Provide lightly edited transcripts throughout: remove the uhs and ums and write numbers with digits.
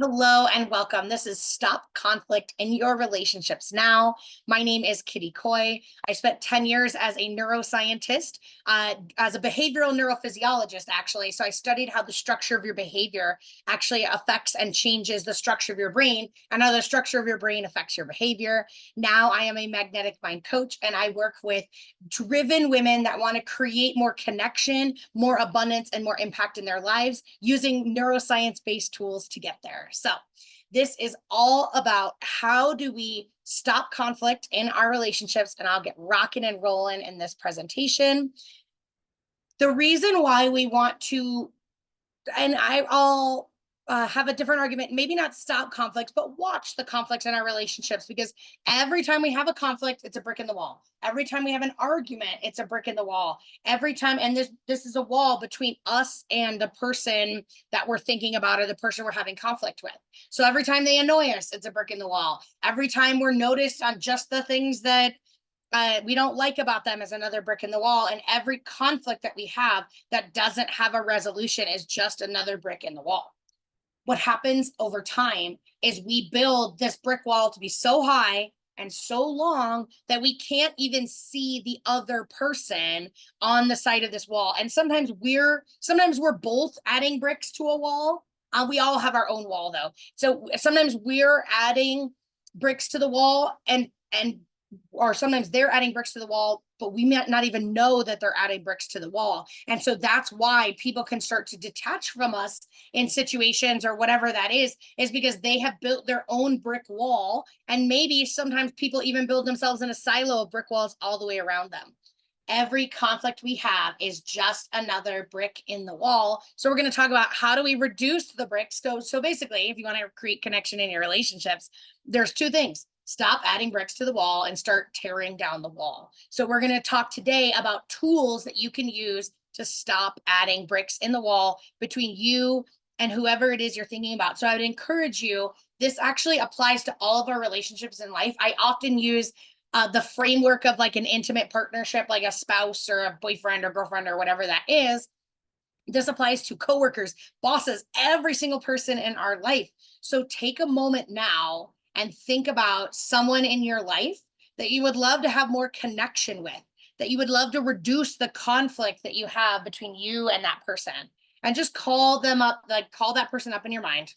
Hello and welcome. This is Stop Conflict in Your Relationships Now. My name is Kitty Coy. I spent 10 years as a neuroscientist, as a behavioral neurophysiologist, actually. So I studied how the structure of your behavior actually affects and changes the structure of your brain, and how the structure of your brain affects your behavior. Now I am a magnetic mind coach, and I work with driven women that want to create more connection, more abundance, and more impact in their lives using neuroscience-based tools to get there. So this is all about how do we stop conflict in our relationships, and I'll get rocking and rolling in this presentation. The reason why we want to, and I'll have a different argument, maybe not stop conflicts, but watch the conflicts in our relationships, because every time we have a conflict, it's a brick in the wall. Every time we have an argument, it's a brick in the wall. Every time, and this is a wall between us and the person that we're thinking about, or the person we're having conflict with. So every time they annoy us, it's a brick in the wall. Every time we're noticed on just the things that we don't like about them is another brick in the wall. And every conflict that we have that doesn't have a resolution is just another brick in the wall. What happens over time is we build this brick wall to be so high and so long that we can't even see the other person on the side of this wall. And sometimes we're both adding bricks to a wall. We all have our own wall though. So sometimes we're adding bricks to the wall, or sometimes they're adding bricks to the wall, but we might not even know that they're adding bricks to the wall. And so that's why people can start to detach from us in situations or whatever that is because they have built their own brick wall. And maybe sometimes people even build themselves in a silo of brick walls all the way around them. Every conflict we have is just another brick in the wall. So we're going to talk about how do we reduce the bricks. So basically, if you want to create connection in your relationships, there's two things. Stop adding bricks to the wall and start tearing down the wall. So we're going to talk today about tools that you can use to stop adding bricks in the wall between you and whoever it is you're thinking about. So I would encourage you, this actually applies to all of our relationships in life. I often use the framework of like an intimate partnership, like a spouse or a boyfriend or girlfriend or whatever that is. This applies to coworkers, bosses, every single person in our life. So take a moment now and think about someone in your life that you would love to have more connection with, that you would love to reduce the conflict that you have between you and that person. And just call them up, like call that person up in your mind.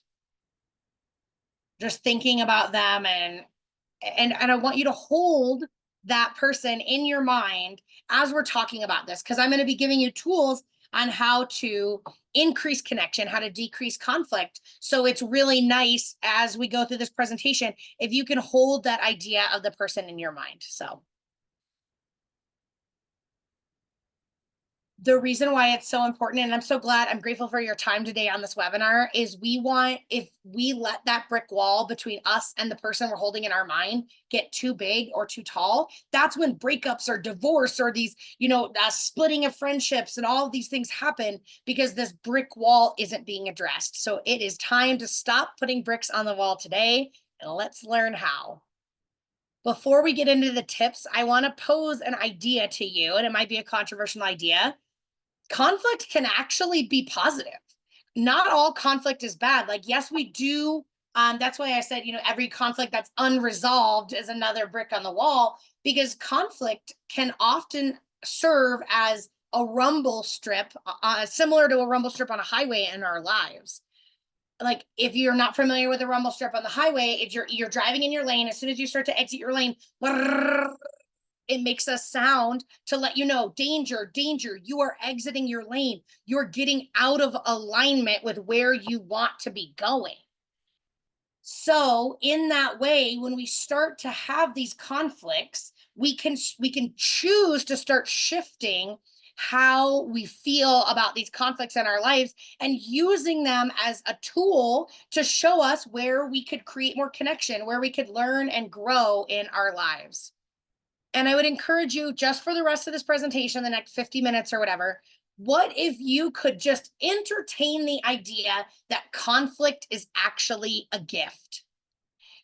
Just thinking about them, and I want you to hold that person in your mind as we're talking about this, because I'm going to be giving you tools on how to increase connection, how to decrease conflict. So it's really nice as we go through this presentation if you can hold that idea of the person in your mind. So the reason why it's so important, and I'm grateful for your time today on this webinar, is if we let that brick wall between us and the person we're holding in our mind get too big or too tall, that's when breakups or divorce or these, splitting of friendships and all of these things happen, because this brick wall isn't being addressed. So it is time to stop putting bricks on the wall today, and let's learn how. Before we get into the tips, I want to pose an idea to you, and it might be a controversial idea. Conflict can actually be positive. Not all conflict is bad. Like, yes, we do. That's why I said, every conflict that's unresolved is another brick on the wall, because conflict can often serve as a rumble strip, similar to a rumble strip on a highway in our lives. Like, if you're not familiar with a rumble strip on the highway, if you're driving in your lane, as soon as you start to exit your lane, it makes a sound to let you know, danger, danger, you are exiting your lane. You're getting out of alignment with where you want to be going. So in that way, when we start to have these conflicts, we can choose to start shifting how we feel about these conflicts in our lives, and using them as a tool to show us where we could create more connection, where we could learn and grow in our lives. And I would encourage you, just for the rest of this presentation, the next 50 minutes or whatever, what if you could just entertain the idea that conflict is actually a gift?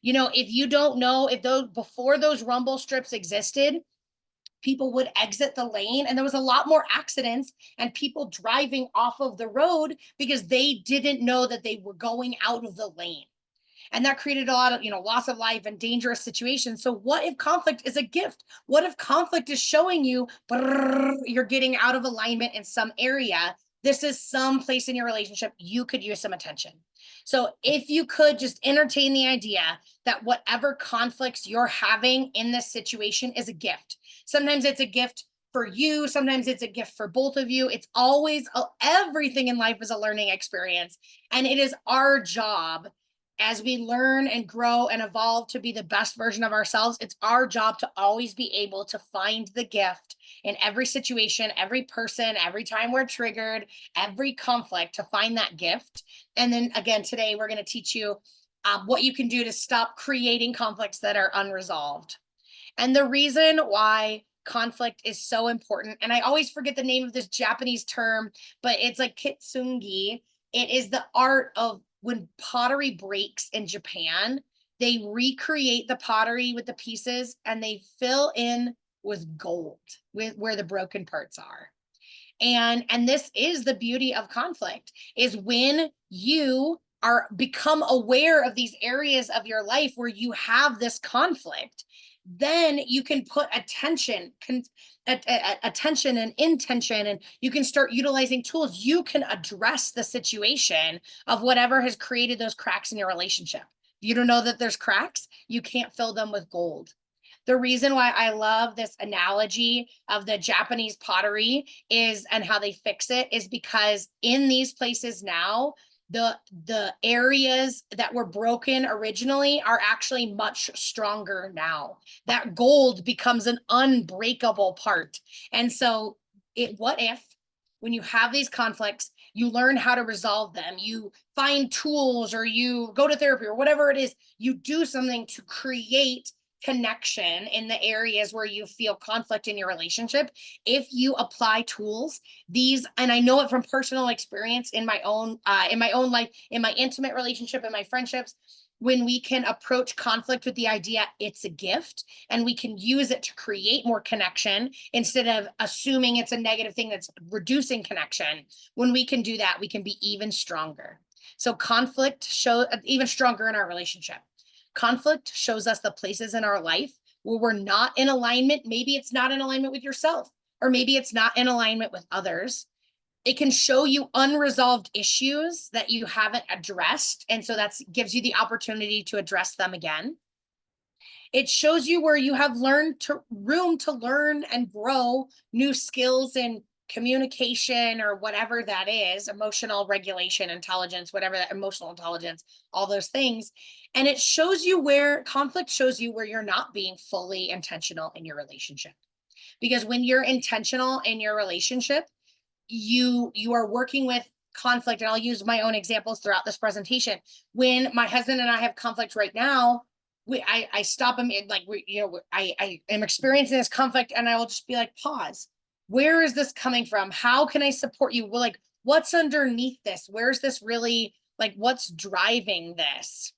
If you don't know, before those rumble strips existed, people would exit the lane and there was a lot more accidents and people driving off of the road because they didn't know that they were going out of the lane. And that created a lot of, loss of life and dangerous situations. So what if conflict is a gift? What if conflict is showing you you're getting out of alignment in some area? This is some place in your relationship you could use some attention. So if you could just entertain the idea that whatever conflicts you're having in this situation is a gift. Sometimes it's a gift for you. Sometimes it's a gift for both of you. It's always, everything in life is a learning experience. And it is our job as we learn and grow and evolve to be the best version of ourselves. It's our job to always be able to find the gift in every situation, every person, every time we're triggered, every conflict, to find that gift. And then again, today we're going to teach you what you can do to stop creating conflicts that are unresolved. And the reason why conflict is so important, and I always forget the name of this Japanese term, but it's like kitsungi. It is the art of when pottery breaks in Japan, they recreate the pottery with the pieces and they fill in with gold with where the broken parts are. And this is the beauty of conflict, is when you are become aware of these areas of your life where you have this conflict, then you can put attention and intention, and you can start utilizing tools. You can address the situation of whatever has created those cracks in your relationship. If you don't know that there's cracks, you can't fill them with gold. The reason why I love this analogy of the Japanese pottery is, and how they fix it, is because in these places now, the areas that were broken originally are actually much stronger now. That gold becomes an unbreakable part. And so what if, when you have these conflicts, you learn how to resolve them, you find tools, or you go to therapy, or whatever it is, you do something to create connection in the areas where you feel conflict in your relationship. If you apply tools, these, and I know it from personal experience in my own life, in my intimate relationship, in my friendships, when we can approach conflict with the idea it's a gift and we can use it to create more connection instead of assuming it's a negative thing that's reducing connection. When we can do that, we can be even stronger. So conflict shows even stronger in our relationship. Conflict shows us the places in our life where we're not in alignment. Maybe it's not in alignment with yourself, or maybe it's not in alignment with others. It can show you unresolved issues that you haven't addressed. And so that gives you the opportunity to address them again. It shows you where you have room to learn and grow new skills in communication, or whatever that is, emotional regulation, intelligence, whatever that, emotional intelligence, all those things. And it shows you where conflict shows you where you're not being fully intentional in your relationship. Because when you're intentional in your relationship, you are working with conflict. And I'll use my own examples throughout this presentation. When my husband and I have conflict right now, I stop him, I am experiencing this conflict, and I will just be like, pause. Where is this coming from? How can I support you? Well, like, what's underneath this? Where's this really, like, what's driving this?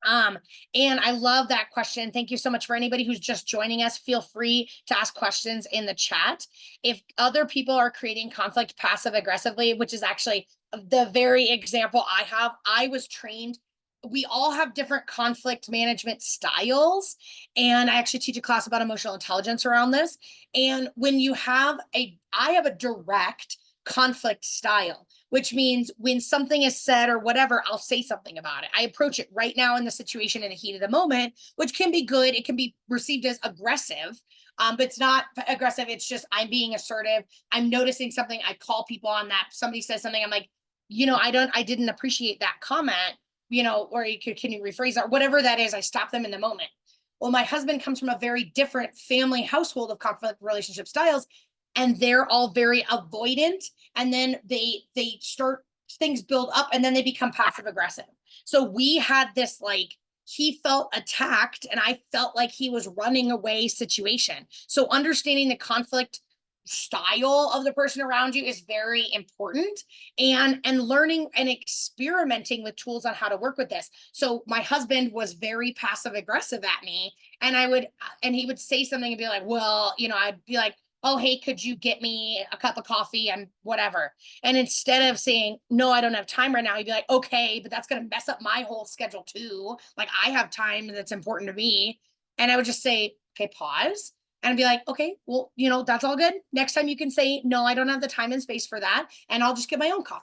And I love that question. Thank you so much. For anybody who's just joining us, feel free to ask questions in the chat. If other people are creating conflict passive aggressively, which is actually the very example I have, I was trained. We all have different conflict management styles. And I actually teach a class about emotional intelligence around this. And when you have I have a direct conflict style, which means when something is said or whatever, I'll say something about it. I approach it right now in the situation in the heat of the moment, which can be good. It can be received as aggressive, but it's not aggressive. It's just, I'm being assertive. I'm noticing something. I call people on that. Somebody says something. I'm like, I didn't appreciate that comment, or can you rephrase that? Whatever that is, I stop them in the moment. Well, my husband comes from a very different family household of conflict relationship styles, and they're all very avoidant. And then they start, things build up, and then they become passive aggressive. So we had this, like, he felt attacked and I felt like he was running away situation. So understanding the conflict style of the person around you is very important, and learning and experimenting with tools on how to work with this. So my husband was very passive aggressive at me, and he would say something and be like, well, I'd be like, oh, hey, could you get me a cup of coffee and whatever? And instead of saying, no, I don't have time right now, you'd be like, okay, but that's going to mess up my whole schedule too. Like I have time that's important to me. And I would just say, okay, pause. And I'd be like, okay, well, that's all good. Next time you can say, no, I don't have the time and space for that. And I'll just get my own coffee.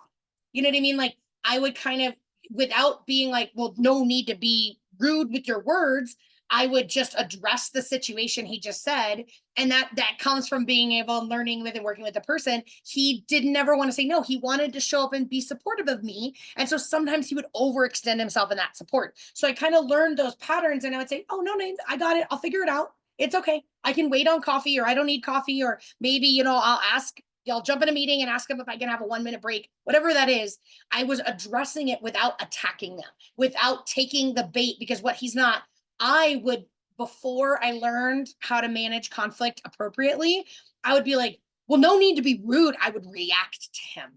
You know what I mean? Like I would kind of, without being like, well, no need to be rude with your words, I would just address the situation he just said. And that comes from being able and learning with and working with the person. He didn't ever want to say no. He wanted to show up and be supportive of me. And so sometimes he would overextend himself in that support. So I kind of learned those patterns and I would say, oh, no, I got it. I'll figure it out. It's okay. I can wait on coffee, or I don't need coffee, or maybe, I'll jump in a meeting and ask him if I can have a 1 minute break, whatever that is. I was addressing it without attacking them, without taking the bait, because what he's not, I would, before I learned how to manage conflict appropriately, I would be like, well, no need to be rude. I would react to him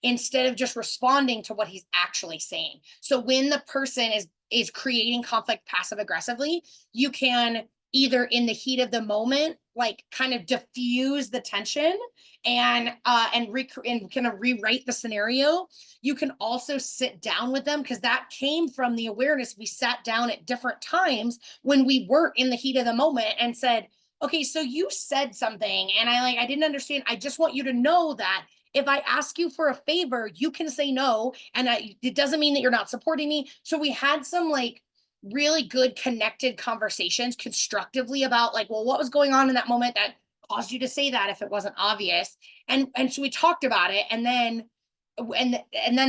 instead of just responding to what he's actually saying. So when the person is creating conflict passive aggressively, you can either in the heat of the moment, like kind of diffuse the tension and kind of rewrite the scenario. You can also sit down with them, because that came from the awareness. We sat down at different times when we weren't in the heat of the moment and said, okay, so you said something and I didn't understand. I just want you to know that if I ask you for a favor, you can say no. And it doesn't mean that you're not supporting me. So we had some like really good connected conversations constructively about like, well, what was going on in that moment that caused you to say that if it wasn't obvious. And so we talked about it, and then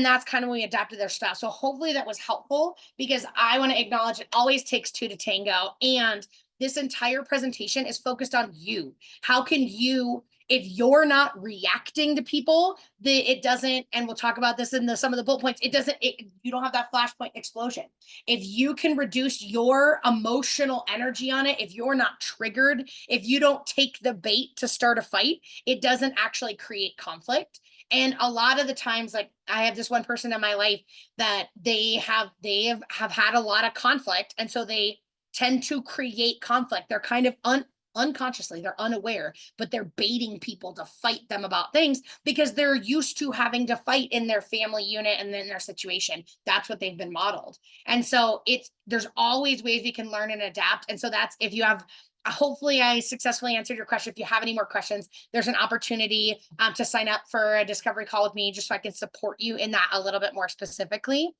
that's kind of when we adapted their style. So hopefully that was helpful, because I want to acknowledge it always takes two to tango. And this entire presentation is focused on you. How can you, if you're not reacting to people, it doesn't, and we'll talk about this in some of the bullet points, you don't have that flashpoint explosion. If you can reduce your emotional energy on it, if you're not triggered, if you don't take the bait to start a fight, it doesn't actually create conflict. And a lot of the times, like I have this one person in my life that they have had a lot of conflict. And so they tend to create conflict. They're kind of unconsciously, they're unaware, but they're baiting people to fight them about things because they're used to having to fight in their family unit and in their situation. That's what they've been modeled. And so there's always ways we can learn and adapt. And so that's, if you have, hopefully I successfully answered your question. If you have any more questions, there's an opportunity to sign up for a discovery call with me, just so I can support you in that a little bit more specifically.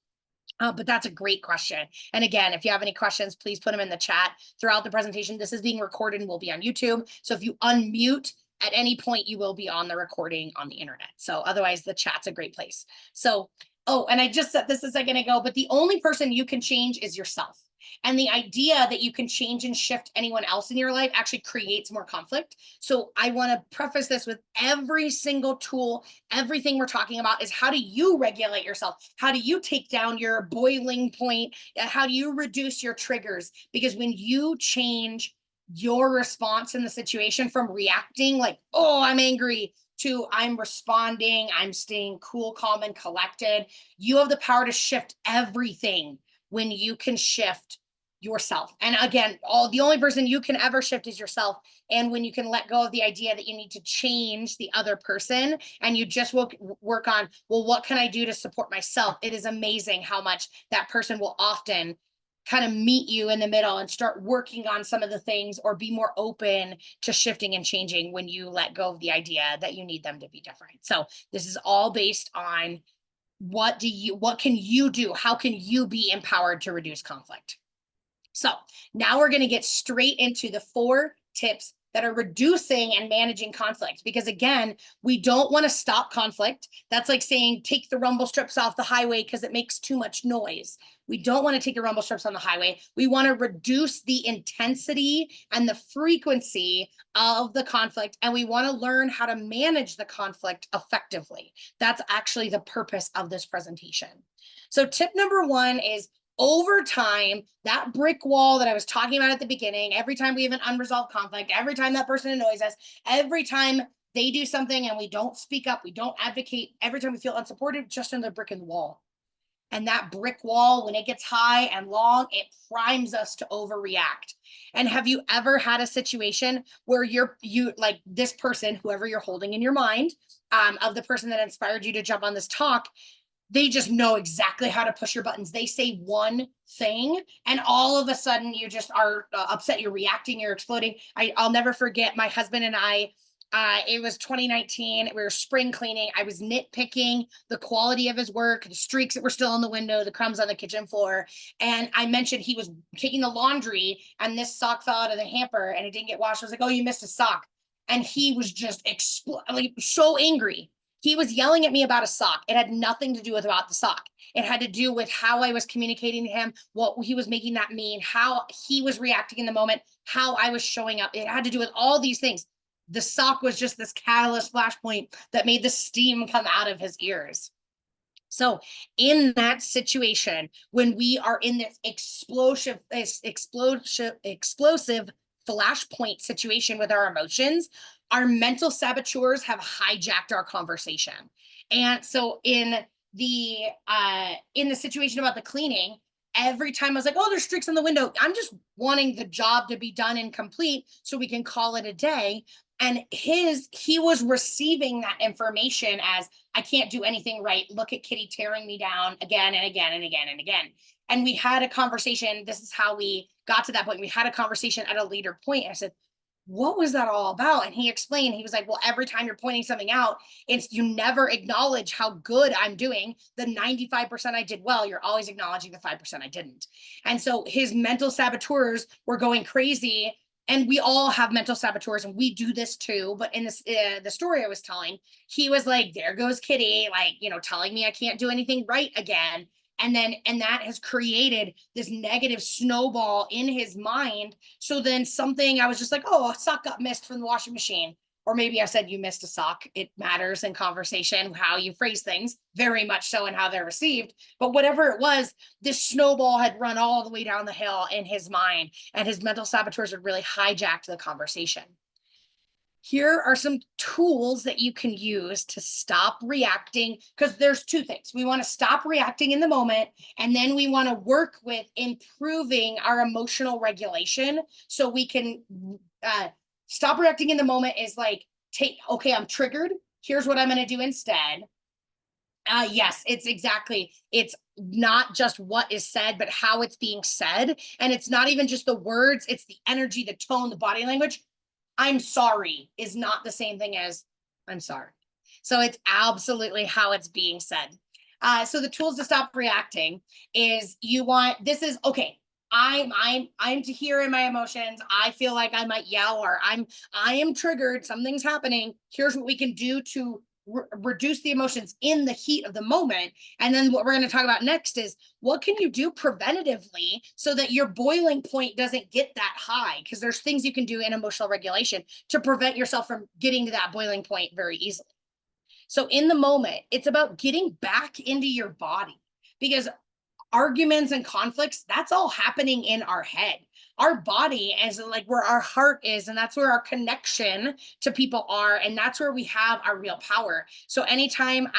But that's a great question. And again, if you have any questions, please put them in the chat throughout the presentation. This is being recorded and will be on YouTube. So if you unmute at any point, you will be on the recording on the internet. So otherwise, the chat's a great place. So, oh, and I just said this a second ago, but the only person you can change is yourself. And the idea that you can change and shift anyone else in your life actually creates more conflict. So I want to preface this with every single tool, everything we're talking about is how do you regulate yourself? How do you take down your boiling point? How do you reduce your triggers? Because when you change your response in the situation from reacting like, oh, I'm angry, to I'm responding, I'm staying cool, calm, and collected, you have the power to shift everything when you can shift yourself. And again, the only person you can ever shift is yourself. And when you can let go of the idea that you need to change the other person and you just work on, well, what can I do to support myself? It is amazing how much that person will often kind of meet you in the middle and start working on some of the things, or be more open to shifting and changing when you let go of the idea that you need them to be different. So this is all based on what can you do? How can you be empowered to reduce conflict? So now we're going to get straight into the 4 tips that are reducing and managing conflict. Because again, we don't want to stop conflict. That's like saying, take the rumble strips off the highway because it makes too much noise. We don't want to take the rumble strips on the highway. We want to reduce the intensity and the frequency of the conflict. And we want to learn how to manage the conflict effectively. That's actually the purpose of this presentation. So tip number 1 is, over time, that brick wall that I was talking about at the beginning, every time we have an unresolved conflict, every time that person annoys us, every time they do something and we don't speak up, we don't advocate, every time we feel unsupported, just another brick in the wall. And that brick wall, when it gets high and long, it primes us to overreact. And have you ever had a situation where you like this person, whoever you're holding in your mind, of the person that inspired you to jump on this talk, they just know exactly how to push your buttons. They say one thing and all of a sudden you just are upset, you're reacting, you're exploding. I'll never forget my husband and I, it was 2019. We were spring cleaning. I was nitpicking the quality of his work, the streaks that were still on the window, the crumbs on the kitchen floor. And I mentioned he was taking the laundry and this sock fell out of the hamper and it didn't get washed. I was like, oh, you missed a sock. And he was just like so angry. He was yelling at me about a sock. It had nothing to do with about the sock. It had to do with how I was communicating to him, what he was making that mean, how he was reacting in the moment, how I was showing up. It had to do with all these things. The sock was just this catalyst flashpoint that made the steam come out of his ears. So in that situation, when we are in this explosive flashpoint situation with our emotions, our mental saboteurs have hijacked our conversation. And so in the situation about the cleaning, every time I was like, oh, there's streaks on the window. I'm just wanting the job to be done and complete so we can call it a day. And he was receiving that information as, I can't do anything right. Look at Kitty tearing me down again and again and again and again. And we had a conversation. This is how we got to that point. We had a conversation at a later point. I said, what was that all about? And he explained, he was like, well, every time you're pointing something out, it's you never acknowledge how good I'm doing. The 95% I did well, you're always acknowledging the 5% I didn't. And so his mental saboteurs were going crazy. And we all have mental saboteurs and we do this too. But in this, the story I was telling, he was like, there goes Kitty, like, telling me I can't do anything right again. And that has created this negative snowball in his mind. So then I was just like, oh, a sock got missed from the washing machine. Or maybe I said, you missed a sock. It matters in conversation, how you phrase things, very much so, and how they're received. But whatever it was, this snowball had run all the way down the hill in his mind, and his mental saboteurs had really hijacked the conversation. Here are some tools that you can use to stop reacting, because there's two things. We want to stop reacting in the moment, and then we want to work with improving our emotional regulation so we can stop reacting in the moment is like, okay, I'm triggered. Here's what I'm going to do instead. Yes, it's not just what is said, but how it's being said. And it's not even just the words, it's the energy, the tone, the body language. I'm sorry is not the same thing as I'm sorry. So it's absolutely how it's being said. So the tools to stop reacting is okay. I'm to hear in my emotions. I feel like I might yell, or I am triggered. Something's happening. Here's what we can do to reduce the emotions in the heat of the moment. And then what we're going to talk about next is what can you do preventatively so that your boiling point doesn't get that high? Because there's things you can do in emotional regulation to prevent yourself from getting to that boiling point very easily. So in the moment, it's about getting back into your body, because arguments and conflicts, that's all happening in our head. Our body is like where our heart is, and that's where our connection to people are, and that's where we have our real power. So anytime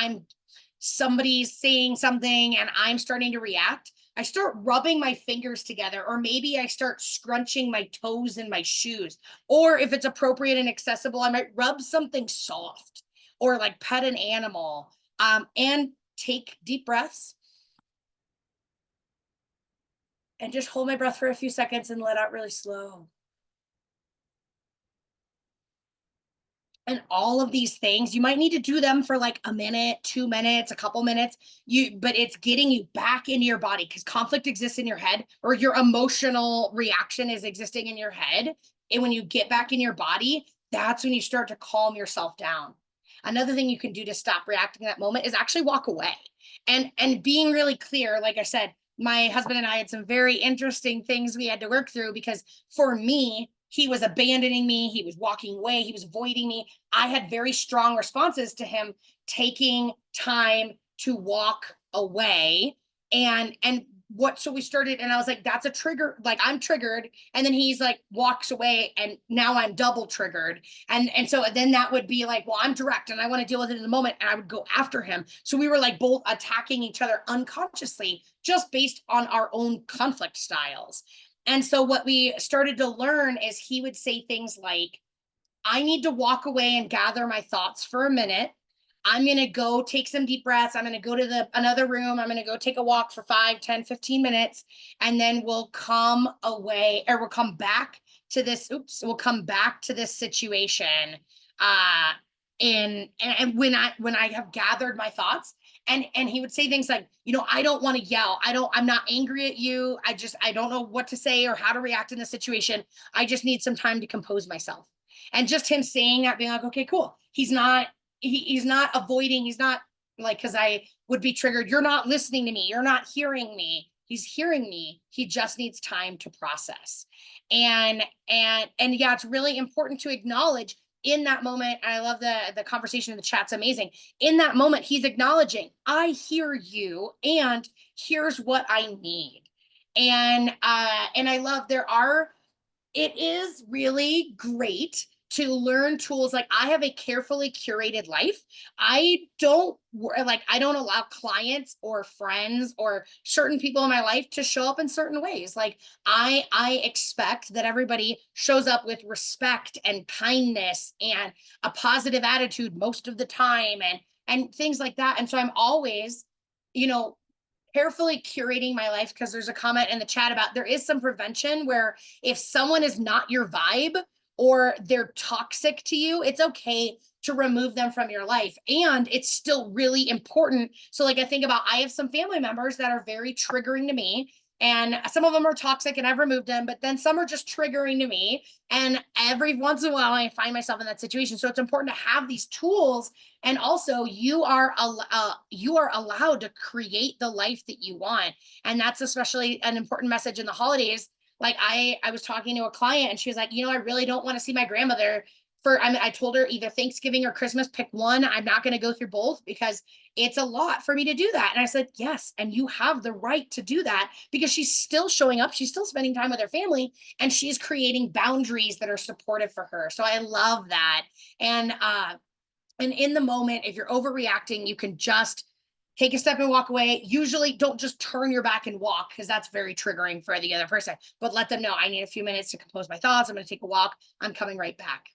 somebody's saying something and I'm starting to react, I start rubbing my fingers together, or maybe I start scrunching my toes in my shoes, or if it's appropriate and accessible, I might rub something soft or like pet an animal, and take deep breaths. And just hold my breath for a few seconds and let out really slow. And all of these things, you might need to do them for like a minute, 2 minutes, a couple minutes. But it's getting you back into your body, because conflict exists in your head, or your emotional reaction is existing in your head. And when you get back in your body, that's when you start to calm yourself down. Another thing you can do to stop reacting in that moment is actually walk away. And being really clear, like I said, my husband and I had some very interesting things we had to work through, because for me, he was abandoning me. He was walking away. He was avoiding me. I had very strong responses to him taking time to walk away and so we started, and I was like, that's a trigger, like I'm triggered. And then he's like, walks away, and now I'm double triggered. And so then that would be like, well, I'm direct and I want to deal with it in the moment. And I would go after him. So we were like both attacking each other unconsciously, just based on our own conflict styles. And so what we started to learn is he would say things like, I need to walk away and gather my thoughts for a minute. I'm going to go take some deep breaths. I'm going to go to another room. I'm going to go take a walk for 5, 10, 15 minutes. And then we'll come away, or we'll come back to this. We'll come back to this situation. And when I have gathered my thoughts, and he would say things like, I don't want to yell. I'm not angry at you. I don't know what to say or how to react in this situation. I just need some time to compose myself. And just him saying that, being like, okay, cool. He's not avoiding. He's not like, because I would be triggered. You're not listening to me. You're not hearing me. He's hearing me. He just needs time to process. And yeah, it's really important to acknowledge in that moment. I love the conversation in the chat's amazing. In that moment, he's acknowledging, I hear you, and here's what I need. And I love it is really great to learn tools. Like, I have a carefully curated life. I don't allow clients or friends or certain people in my life to show up in certain ways. Like, I expect that everybody shows up with respect and kindness and a positive attitude most of the time, and things like that. And so I'm always, carefully curating my life, because there's a comment in the chat about there is some prevention where if someone is not your vibe or they're toxic to you, it's okay to remove them from your life. And it's still really important. So like, I think about, I have some family members that are very triggering to me, and some of them are toxic and I've removed them, but then some are just triggering to me. And every once in a while I find myself in that situation. So it's important to have these tools. And also, you are allowed to create the life that you want. And that's especially an important message in the holidays. Like, I was talking to a client, and she was like, I really don't want to see my grandmother I told her either Thanksgiving or Christmas, pick one. I'm not going to go through both because it's a lot for me to do that. And I said, yes. And you have the right to do that, because she's still showing up. She's still spending time with her family, and she's creating boundaries that are supportive for her. So I love that. And in the moment, if you're overreacting, you can just take a step and walk away. Usually don't just turn your back and walk, because that's very triggering for the other person, but let them know, I need a few minutes to compose my thoughts. I'm going to take a walk. I'm coming right back.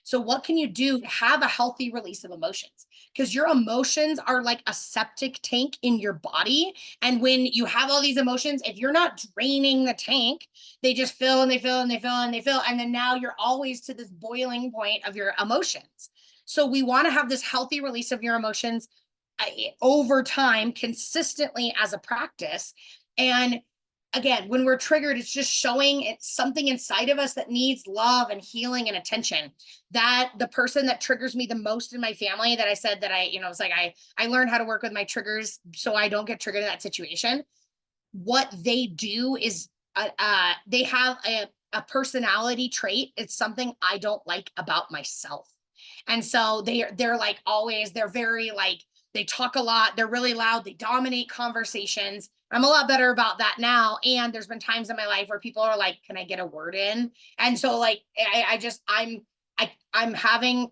So what can you do to have a healthy release of emotions? Because your emotions are like a septic tank in your body. And when you have all these emotions, if you're not draining the tank, they just fill and they fill and they fill and they fill. And then now you're always to this boiling point of your emotions. So we want to have this healthy release of your emotions over time, consistently, as a practice. And again, when we're triggered, it's just showing it's something inside of us that needs love and healing and attention. That the person that triggers me the most in my family, that I said that it's like, I learned how to work with my triggers so I don't get triggered in that situation. What they do is they have a personality trait. It's something I don't like about myself. And so they're like, always, they're very like, they talk a lot. They're really loud. They dominate conversations. I'm a lot better about that now. And there's been times in my life where people are like, can I get a word in? And so like, I'm having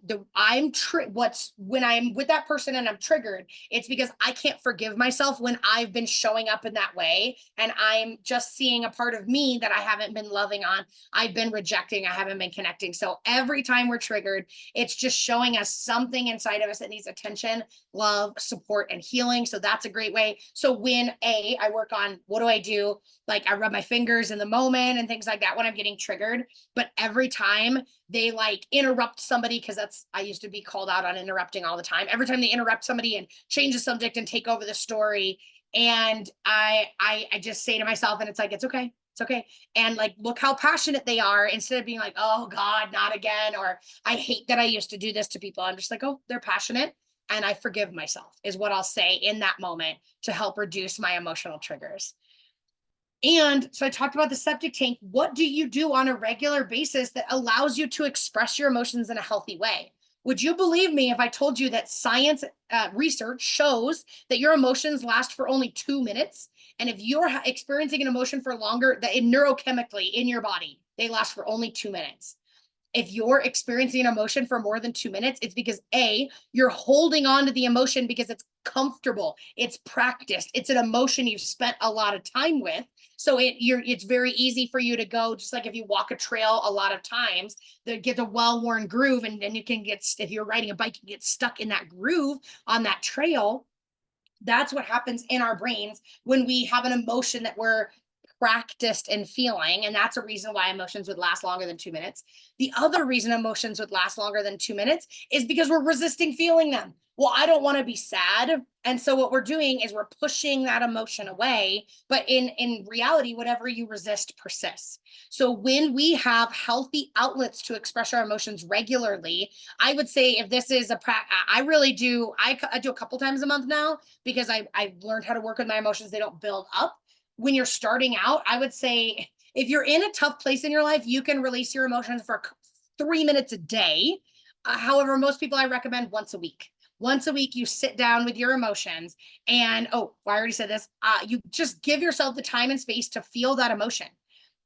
when I'm with that person and I'm triggered, it's because I can't forgive myself when I've been showing up in that way. And I'm just seeing a part of me that I haven't been loving on. I've been rejecting. I haven't been connecting. So every time we're triggered, it's just showing us something inside of us that needs attention, love, support, and healing. So that's a great way. So when I work on, what do I do? Like, I rub my fingers in the moment and things like that when I'm getting triggered. But every time they like interrupt somebody, because I used to be called out on interrupting all the time. Every time they interrupt somebody and change the subject and take over the story, and I just say to myself, and it's like, it's okay. It's okay. And like, look how passionate they are, instead of being like, oh God, not again. Or I hate that I used to do this to people. I'm just like, oh, they're passionate. And I forgive myself, is what I'll say in that moment to help reduce my emotional triggers. And so I talked about the septic tank. What do you do on a regular basis that allows you to express your emotions in a healthy way? Would you believe me if I told you that science research shows that your emotions last for only 2 minutes? And if you're experiencing an emotion for longer, that neurochemically in your body, they last for only 2 minutes. If you're experiencing an emotion for more than 2 minutes, it's because A, you're holding on to the emotion because it's comfortable, it's practiced, it's an emotion you've spent a lot of time with. So it's very easy for you to go, just like if you walk a trail a lot of times, that get a well-worn groove, and then you can get, if you're riding a bike, you get stuck in that groove on that trail. That's what happens in our brains when we have an emotion that we're practiced in feeling. And that's a reason why emotions would last longer than 2 minutes. The other reason emotions would last longer than 2 minutes is because we're resisting feeling them. Well, I don't want to be sad. And so what we're doing is we're pushing that emotion away. But in reality, whatever you resist persists. So when we have healthy outlets to express our emotions regularly, I would say if this is I really do, I do a couple times a month now, because I've learned how to work with my emotions. They don't build up. When you're starting out, I would say if you're in a tough place in your life, you can release your emotions for 3 minutes a day. However, most people I recommend once a week. Once a week, you sit down with your emotions and, oh, I already said this, you just give yourself the time and space to feel that emotion.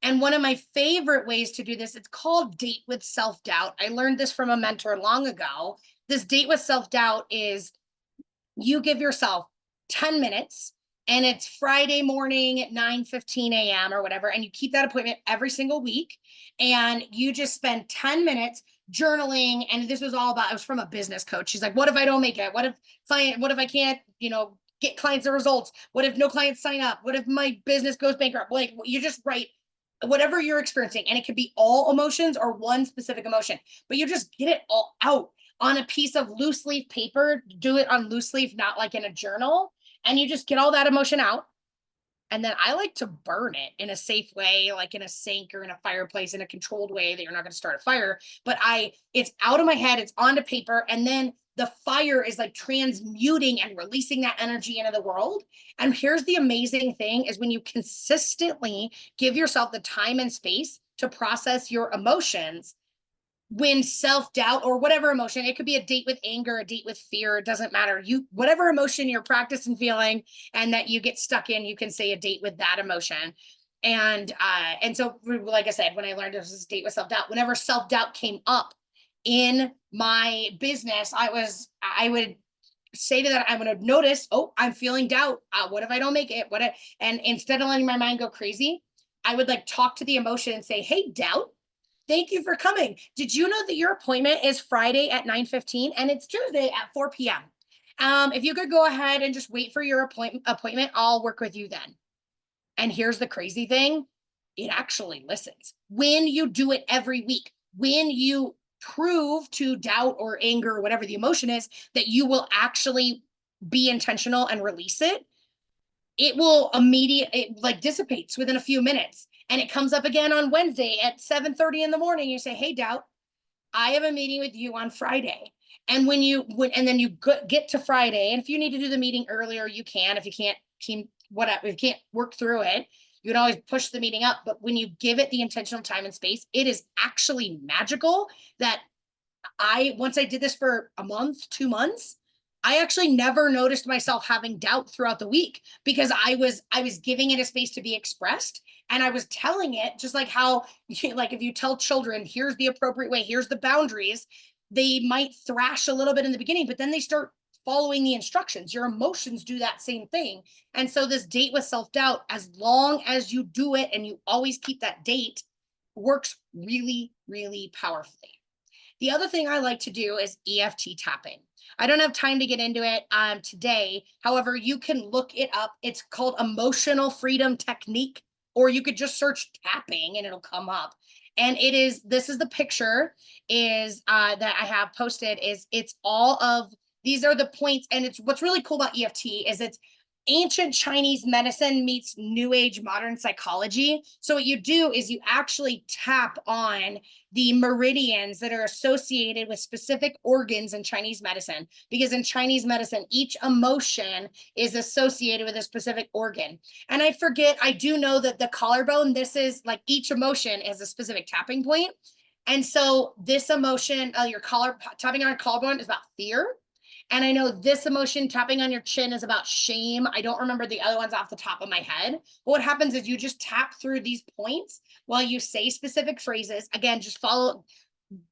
And one of my favorite ways to do this, it's called date with self-doubt. I learned this from a mentor long ago. This date with self-doubt is you give yourself 10 minutes, and it's Friday morning at 9:15 a.m. or whatever, and you keep that appointment every single week, and you just spend 10 minutes journaling. And this was all about, it was from a business coach. She's like, what if I don't make it? What if I can't, get clients the results? What if no clients sign up? What if my business goes bankrupt? Like, you just write whatever you're experiencing, and it could be all emotions or one specific emotion, but you just get it all out on a piece of loose leaf paper. Do it on loose leaf, not like in a journal. And you just get all that emotion out. And then I like to burn it in a safe way, like in a sink or in a fireplace, in a controlled way that you're not going to start a fire. But it's out of my head, it's onto paper. And then the fire is like transmuting and releasing that energy into the world. And here's the amazing thing is when you consistently give yourself the time and space to process your emotions, when self-doubt or whatever emotion, it could be a date with anger, a date with fear, it doesn't matter, whatever emotion you're practicing feeling and that you get stuck in, you can say a date with that emotion. And so, like I said, when I learned this date with self-doubt, whenever self-doubt came up in my business, I would say to that, I'm going to notice, oh, I'm feeling doubt, what if I don't make it, and instead of letting my mind go crazy, I would like talk to the emotion and say, hey, doubt, thank you for coming. Did you know that your appointment is Friday at 9:15 and it's Tuesday at 4 p.m.? If you could go ahead and just wait for your appointment, I'll work with you then. And here's the crazy thing, it actually listens. When you do it every week, when you prove to doubt or anger or whatever the emotion is that you will actually be intentional and release it, it will immediately like dissipates within a few minutes. And it comes up again on Wednesday at 7:30 in the morning. You say, hey, doubt, I have a meeting with you on Friday. And and then you get to Friday, and if you need to do the meeting earlier, you can. If you can't, whatever, if you can't work through it, you can always push the meeting up. But when you give it the intentional time and space, it is actually magical. That once I did this for a month, 2 months, I actually never noticed myself having doubt throughout the week because I was giving it a space to be expressed, and I was telling it just like how like if you tell children, here's the appropriate way, here's the boundaries, they might thrash a little bit in the beginning, but then they start following the instructions. Your emotions do that same thing. And so this date with self-doubt, as long as you do it and you always keep that date, works really, really powerfully. The other thing I like to do is EFT tapping. I don't have time to get into it today. However, you can look it up. It's called Emotional Freedom Technique, or you could just search tapping and it'll come up. And this is the picture that I have posted, it's all of, these are the points. And it's, what's really cool about EFT is it's ancient Chinese medicine meets new age modern psychology. So what you do is you actually tap on the meridians that are associated with specific organs in Chinese medicine, because in Chinese medicine, each emotion is associated with a specific organ. And I do know that the collarbone, this is like each emotion is a specific tapping point. And so this emotion, your collar, tapping on your collarbone is about fear. And I know this emotion, tapping on your chin, is about shame. I don't remember the other ones off the top of my head. But what happens is you just tap through these points while you say specific phrases. Again, just follow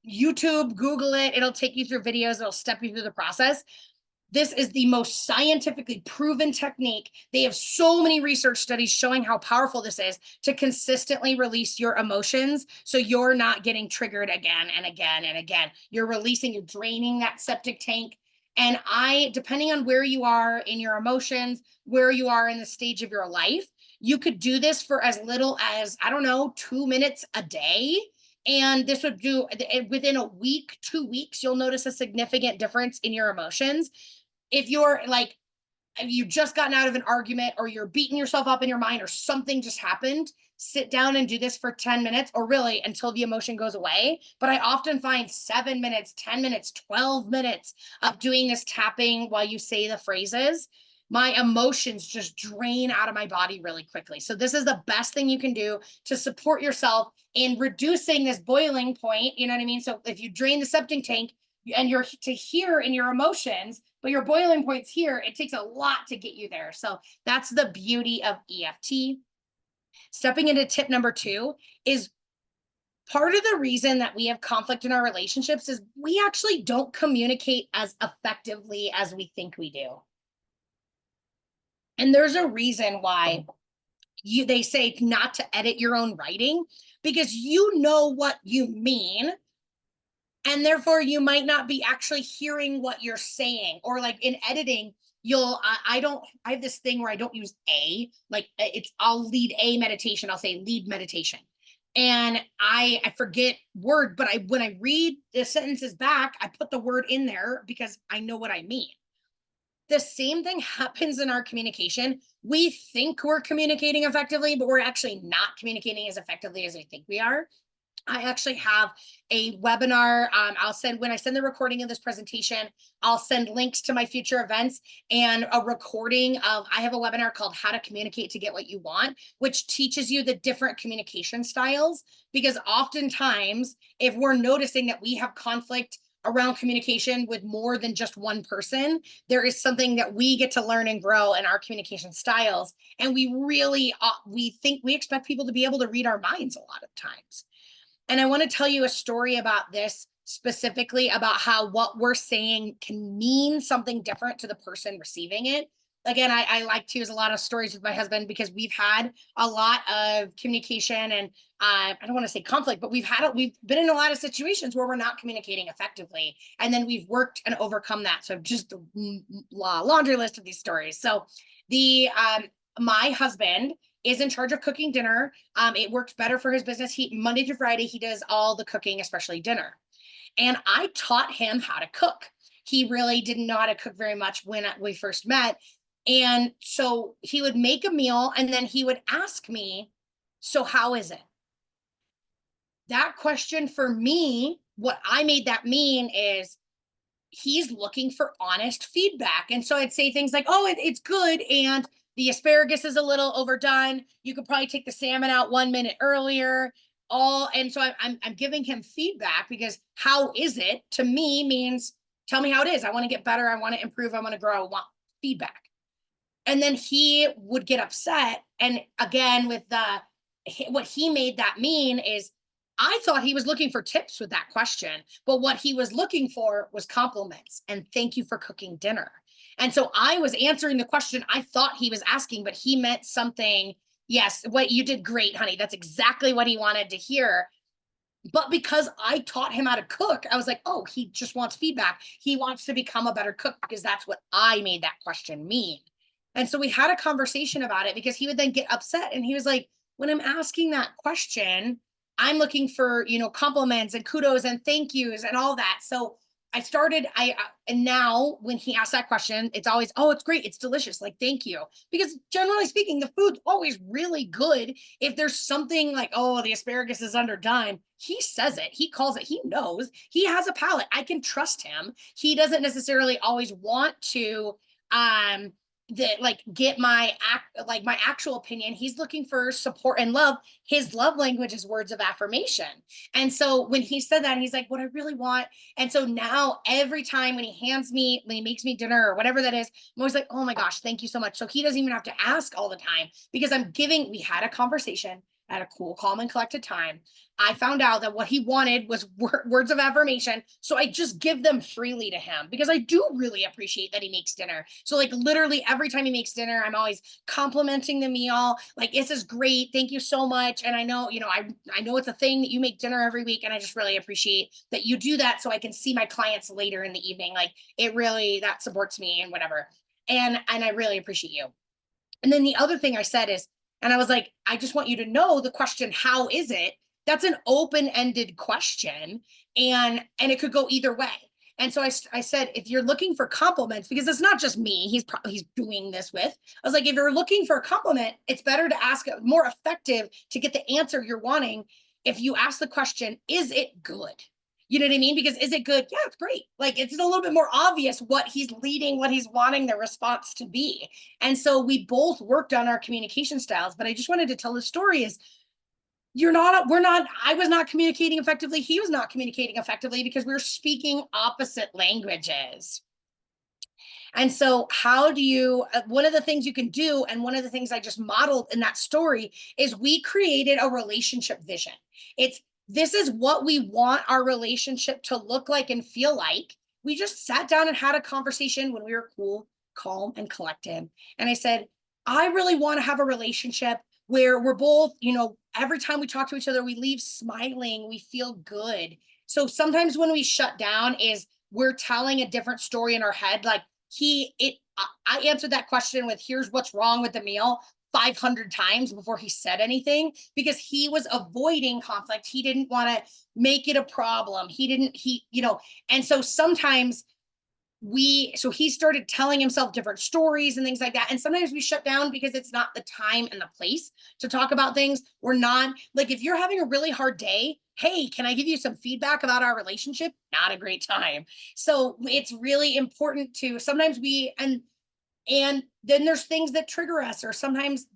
YouTube, Google it. It'll take you through videos. It'll step you through the process. This is the most scientifically proven technique. They have so many research studies showing how powerful this is to consistently release your emotions so you're not getting triggered again and again and again. You're releasing, you're draining that septic tank. And depending on where you are in your emotions, where you are in the stage of your life, you could do this for as little as, I don't know, 2 minutes a day. And this would do within a week, 2 weeks, you'll notice a significant difference in your emotions. If you're like, if you just gotten out of an argument or you're beating yourself up in your mind or something just happened, sit down and do this for 10 minutes or really until the emotion goes away. But I often find 7 minutes, 10 minutes, 12 minutes of doing this tapping while you say the phrases, my emotions just drain out of my body really quickly. So this is the best thing you can do to support yourself in reducing this boiling point. You know what I mean? So if you drain the septic tank and you're to here in your emotions, but your boiling point's here, it takes a lot to get you there. So that's the beauty of EFT. Stepping into tip number 2 is part of the reason that we have conflict in our relationships is we actually don't communicate as effectively as we think we do. And there's a reason why they say not to edit your own writing, because you know what you mean. And therefore you might not be actually hearing what you're saying. Or like in editing, I have this thing where I don't use I'll lead a meditation. I'll say lead meditation. And I forget word, but when I read the sentences back, I put the word in there because I know what I mean. The same thing happens in our communication. We think we're communicating effectively, but we're actually not communicating as effectively as we think we are. I actually have a webinar. When I send the recording of this presentation, I'll send links to my future events and a recording of, I have a webinar called How to Communicate to Get What You Want, which teaches you the different communication styles. Because oftentimes, if we're noticing that we have conflict around communication with more than just one person, there is something that we get to learn and grow in our communication styles. And we really, we expect people to be able to read our minds a lot of times. And I want to tell you a story about this specifically, about how what we're saying can mean something different to the person receiving it. Again, I like to use a lot of stories with my husband because we've had a lot of communication and I don't want to say conflict, but we've been in a lot of situations where we're not communicating effectively. And then we've worked and overcome that. So just a laundry list of these stories. So my husband is in charge of cooking dinner. It works better for his business. Monday through Friday, he does all the cooking, especially dinner. And I taught him how to cook. He really didn't know how to cook very much when we first met. And so he would make a meal and then he would ask me, so how is it? That question for me, what I made that mean is he's looking for honest feedback. And so I'd say things like, oh, it's good. And the asparagus is a little overdone. You could probably take the salmon out 1 minute earlier. And so I'm giving him feedback because how is it to me means tell me how it is. I want to get better. I want to improve. I want to grow. I want feedback. And then he would get upset. And again, what he made that mean is I thought he was looking for tips with that question, but what he was looking for was compliments and thank you for cooking dinner. And so I was answering the question I thought he was asking, but he meant something. Yes, what you did great, honey. That's exactly what he wanted to hear. But because I taught him how to cook, I was like, oh, he just wants feedback. He wants to become a better cook because that's what I made that question mean. And so we had a conversation about it because he would then get upset. And he was like, when I'm asking that question, I'm looking for, compliments and kudos and thank yous and all that. So and now when he asks that question, it's always, oh, it's great. It's delicious. Like, thank you. Because generally speaking, the food's always really good. If there's something like, oh, the asparagus is underdone, he says it, he calls it, he knows, he has a palate. I can trust him. He doesn't necessarily always want to, get my actual opinion. He's looking for support and love. His love language is words of affirmation. And so when he said that, he's like, what I really want. And so now every time when he makes me dinner or whatever that is, I'm always like, oh my gosh, thank you so much. So he doesn't even have to ask all the time because we had a conversation at a cool, calm, and collected time. I found out that what he wanted was words of affirmation. So I just give them freely to him because I do really appreciate that he makes dinner. So like literally every time he makes dinner, I'm always complimenting the meal. Like, this is great. Thank you so much. And I know, I know it's a thing that you make dinner every week. And I just really appreciate that you do that so I can see my clients later in the evening. Like that supports me and whatever. And I really appreciate you. And then the other thing I said is, and I was like, I just want you to know the question, how is it? That's an open-ended question, and it could go either way. And so I said, if you're looking for compliments, because it's not just me, he's doing this with. I was like, if you're looking for a compliment, it's better to ask more effective to get the answer you're wanting. If you ask the question, is it good? You know what I mean? Because is it good? Yeah, it's great. Like it's a little bit more obvious what he's wanting the response to be. And so we both worked on our communication styles, but I just wanted to tell the story is I was not communicating effectively. He was not communicating effectively because we were speaking opposite languages. And so how do you, one of the things you can do, and one of the things I just modeled in that story is we created a relationship vision. This is what we want our relationship to look like and feel like. We just sat down and had a conversation when we were cool, calm, and collected. And I said, I really want to have a relationship where we're both, every time we talk to each other, we leave smiling, we feel good. So sometimes when we shut down is we're telling a different story in our head. Like I answered that question with, here's what's wrong with the meal 500 times before he said anything, because he was avoiding conflict. He didn't want to make it a problem. And so sometimes he started telling himself different stories and things like that. And sometimes we shut down because it's not the time and the place to talk about things. We're not like, if you're having a really hard day, hey, can I give you some feedback about our relationship? Not a great time. So it's really important to sometimes and then there's things that trigger us, or sometimes,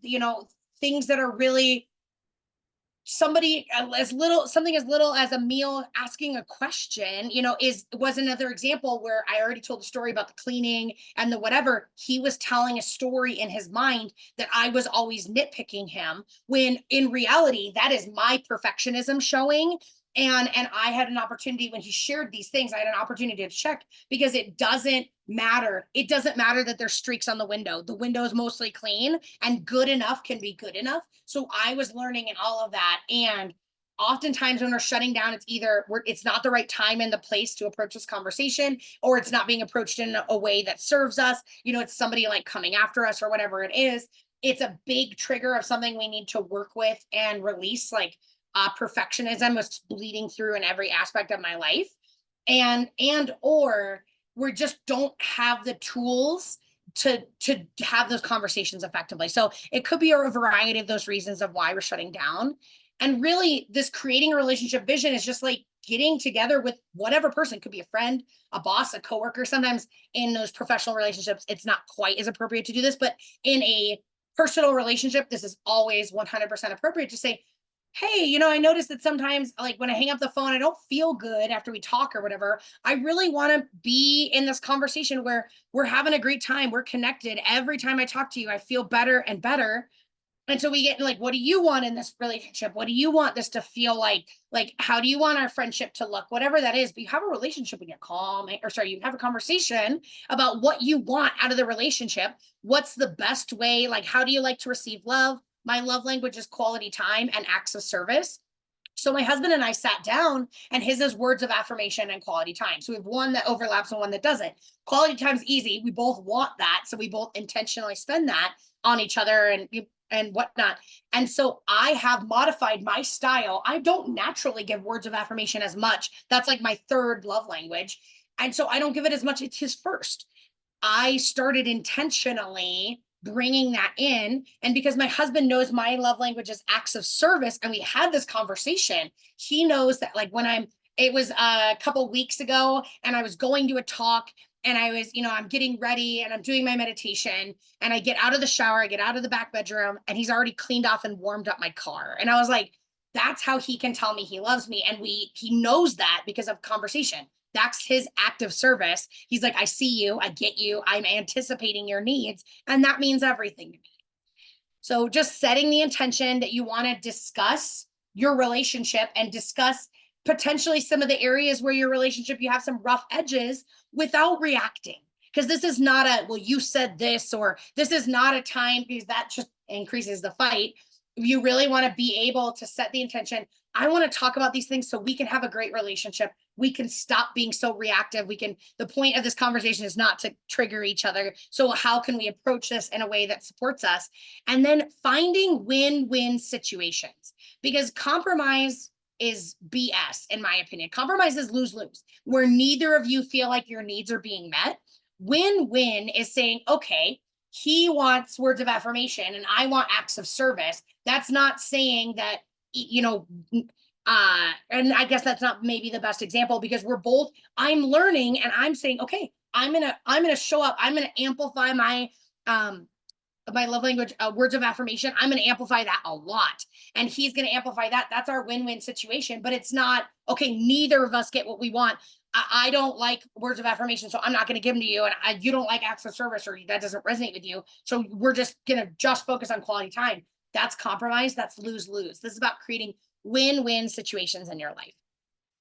things that are really something as little as a meal asking a question, was another example where I already told the story about the cleaning and the whatever. He was telling a story in his mind that I was always nitpicking him, when in reality that is my perfectionism showing. And I had an opportunity when he shared these things, I had an opportunity to check, because it doesn't matter. It doesn't matter that there's streaks on the window. The window is mostly clean, and good enough can be good enough. So I was learning in all of that. And oftentimes when we're shutting down, it's not the right time and the place to approach this conversation, or it's not being approached in a way that serves us. It's somebody like coming after us or whatever it is. It's a big trigger of something we need to work with and release. Like perfectionism was bleeding through in every aspect of my life, or we just don't have the tools to have those conversations effectively. So it could be a variety of those reasons of why we're shutting down. And really, this creating a relationship vision is just like getting together with whatever person. It could be a friend, a boss, a coworker. Sometimes in those professional relationships, it's not quite as appropriate to do this, but in a personal relationship, this is always 100% appropriate to say, hey, I noticed that sometimes, like when I hang up the phone, I don't feel good after we talk or whatever. I really want to be in this conversation where we're having a great time. We're connected. Every time I talk to you, I feel better and better. And so we get like, what do you want in this relationship? What do you want this to feel like? Like, how do you want our friendship to look? Whatever that is, but you have a relationship when you're calm, you have a conversation about what you want out of the relationship. What's the best way? Like, how do you like to receive love? My love language is quality time and acts of service. So my husband and I sat down, and his is words of affirmation and quality time. So we have one that overlaps and one that doesn't. Quality time's easy. We both want that. So we both intentionally spend that on each other and whatnot. And so I have modified my style. I don't naturally give words of affirmation as much. That's like my third love language. And so I don't give it as much. It's his first. I started intentionally bringing that in. And because my husband knows my love language is acts of service, and we had this conversation, he knows that like it was a couple weeks ago and I was going to a talk, and I was, I'm getting ready and I'm doing my meditation, and I get out of the shower, I get out of the back bedroom, and he's already cleaned off and warmed up my car. And I was like, that's how he can tell me he loves me. And he knows that because of conversation. That's his act of service. He's like, I see you, I get you, I'm anticipating your needs. And that means everything to me. So just setting the intention that you want to discuss your relationship and discuss potentially some of the areas where your relationship you have some rough edges without reacting. Because this is not a, well, you said this, or this is not a time, because that just increases the fight. You really want to be able to set the intention. I want to talk about these things so we can have a great relationship. We can stop being so reactive. The point of this conversation is not to trigger each other. So how can we approach this in a way that supports us? And then finding win-win situations, because compromise is BS, in my opinion. Compromise is lose-lose, where neither of you feel like your needs are being met. Win-win is saying, okay, he wants words of affirmation and I want acts of service. That's not saying that, and I guess that's not maybe the best example, because I'm learning and I'm saying, okay, I'm gonna show up, I'm gonna amplify my love language, words of affirmation. I'm going to amplify that a lot, and he's going to amplify that. That's our win-win situation. But it's not, okay, neither of us get what we want. I don't like words of affirmation, so I'm not going to give them to you. And you don't like acts of service, or that doesn't resonate with you. So we're just going to just focus on quality time. That's compromise. That's lose-lose. This is about creating win-win situations in your life.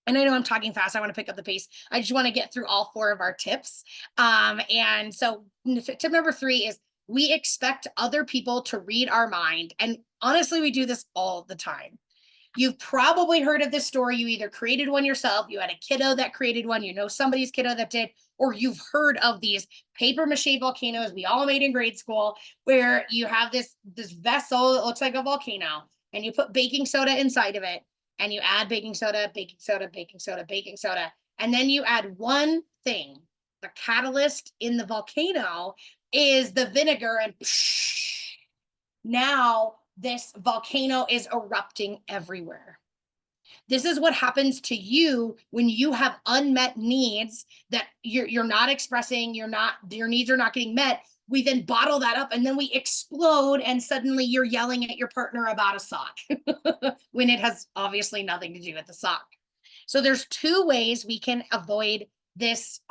And I know I'm talking fast. I want to pick up the pace. I just want to get through all 4 of our tips. And so tip number 3 is, we expect other people to read our mind. And honestly, we do this all the time. You've probably heard of this story. You either created one yourself, you had a kiddo that created one, somebody's kiddo that did, or you've heard of these paper mache volcanoes we all made in grade school, where you have this vessel that looks like a volcano, and you put baking soda inside of it, and you add baking soda, baking soda, baking soda, baking soda, and then you add one thing. The catalyst in the volcano is the vinegar, and now this volcano is erupting everywhere. This is what happens to you when you have unmet needs that you're not expressing, your needs are not getting met. We then bottle that up, and then we explode, and suddenly you're yelling at your partner about a sock when it has obviously nothing to do with the sock. So there's 2 ways we can avoid this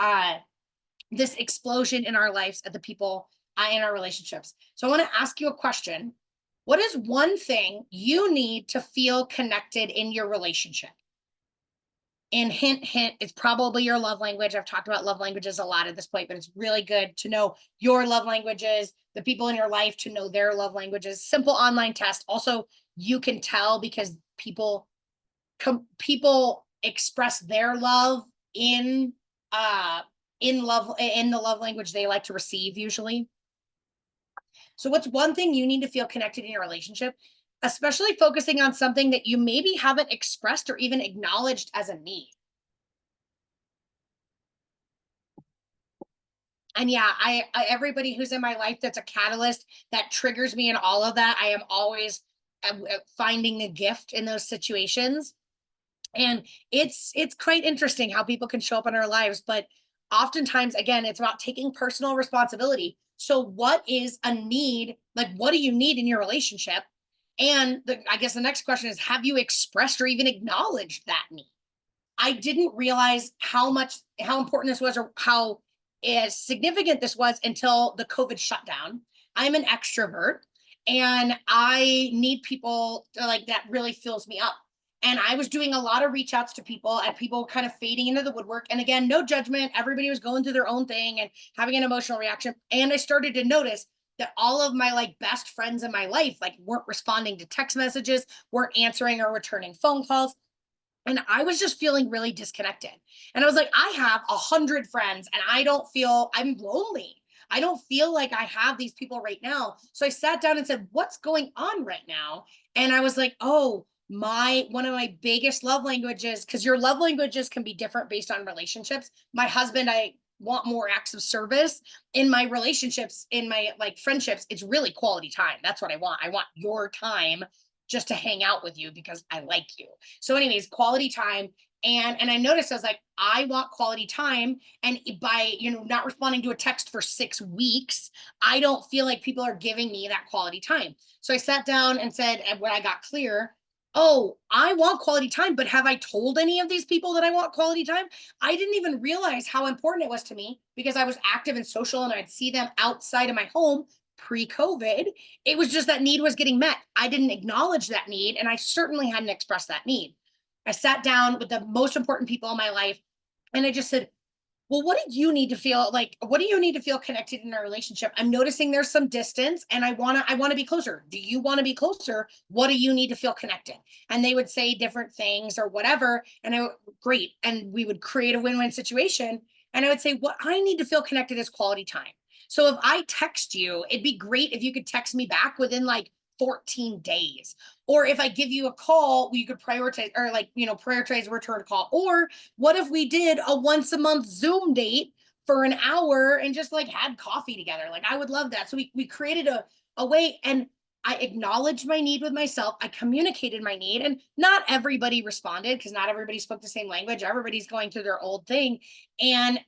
this explosion in our lives at the people in our relationships. So I want to ask you a question. What is one thing you need to feel connected in your relationship? And hint, hint, it's probably your love language. I've talked about love languages a lot at this point, but it's really good to know your love languages, the people in your life to know their love languages. Simple online test. Also, you can tell because people express their love in the love language they like to receive usually. So what's one thing you need to feel connected in your relationship, especially focusing on something that you maybe haven't expressed or even acknowledged as a need? And yeah, everybody who's in my life that's a catalyst that triggers me and all of that, I am always finding the gift in those situations. And it's quite interesting how people can show up in our lives, but oftentimes, again, it's about taking personal responsibility. So what is a need? Like, what do you need in your relationship? And I guess the next question is, have you expressed or even acknowledged that need? I didn't realize how important this was, or how significant this was, until the COVID shutdown. I'm an extrovert, and I need people like that really fills me up. And I was doing a lot of reach outs to people, and people kind of fading into the woodwork. And again, no judgment. Everybody was going through their own thing and having an emotional reaction. And I started to notice that all of my best friends in my life weren't responding to text messages, weren't answering or returning phone calls. And I was just feeling really disconnected. And I was like, I have 100 friends and I'm lonely. I don't feel like I have these people right now. So I sat down and said, what's going on right now? And I was like, oh, one of my biggest love languages, because your love languages can be different based on relationships. My husband, I want more acts of service. In my relationships, in my friendships, it's really quality time. That's what I want. I want your time just to hang out with you because I like you. So anyways, quality time. And I noticed, I was like, I want quality time. And by, not responding to a text for 6 weeks, I don't feel like people are giving me that quality time. So I sat down and said, and when I got clear, oh, I want quality time, but have I told any of these people that I want quality time? I didn't even realize how important it was to me because I was active and social and I'd see them outside of my home pre-COVID. It was just that need was getting met. I didn't acknowledge that need, and I certainly hadn't expressed that need. I sat down with the most important people in my life and I just said, well, what do you need to feel like? What do you need to feel connected in a relationship? I'm noticing there's some distance and I want to be closer. Do you want to be closer? What do you need to feel connected? And they would say different things or whatever. And great. And we would create a win-win situation. And I would say, what I need to feel connected is quality time. So if I text you, it'd be great if you could text me back within like 14 days. Or if I give you a call, you could prioritize or prioritize a return call. Or what if we did a once a month Zoom date for an hour and just like had coffee together? Like I would love that. So we created a way, and I acknowledged my need with myself. I communicated my need, and not everybody responded because not everybody spoke the same language. Everybody's going through their old thing. And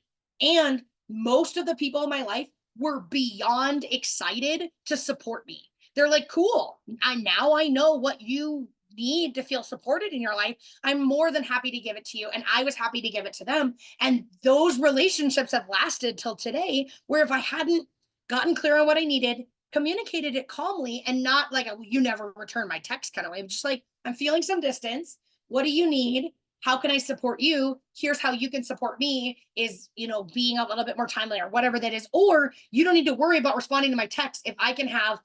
most of the people in my life were beyond excited to support me. They're like, cool. I know what you need to feel supported in your life. I'm more than happy to give it to you. And I was happy to give it to them. And those relationships have lasted till today, where if I hadn't gotten clear on what I needed, communicated it calmly, and not like you never return my text kind of way, I'm just like, I'm feeling some distance. What do you need? How can I support you? Here's how you can support me is, being a little bit more timely or whatever that is. Or you don't need to worry about responding to my text if I can have